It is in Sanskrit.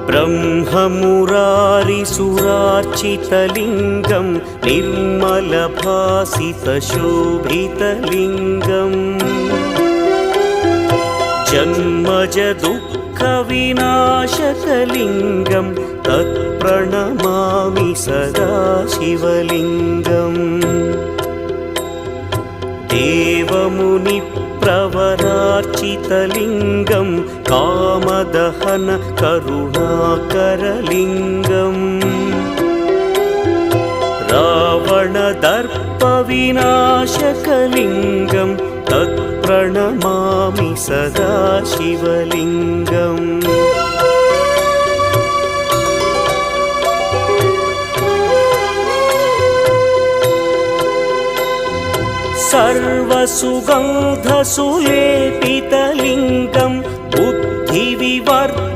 ब्रह्ममुरारिसुरार्चितलिङ्गं निर्मलभासितशोभितलिङ्गम् जन्मजदुःखविनाशकलिङ्गं तत्प्रणमामि सदा शिवलिङ्गम् देवमुनिप्रवरार्चितलिङ्गं कामदहन करुणाकरलिङ्गम् रावणदर्पविनाशकलिङ्गं तत्प्रणमामि सदा शिवलिङ्गम् सर्वसुगन्धसुलेपितलिङ्गं बुद्धिविवर्धकलिङ्गम्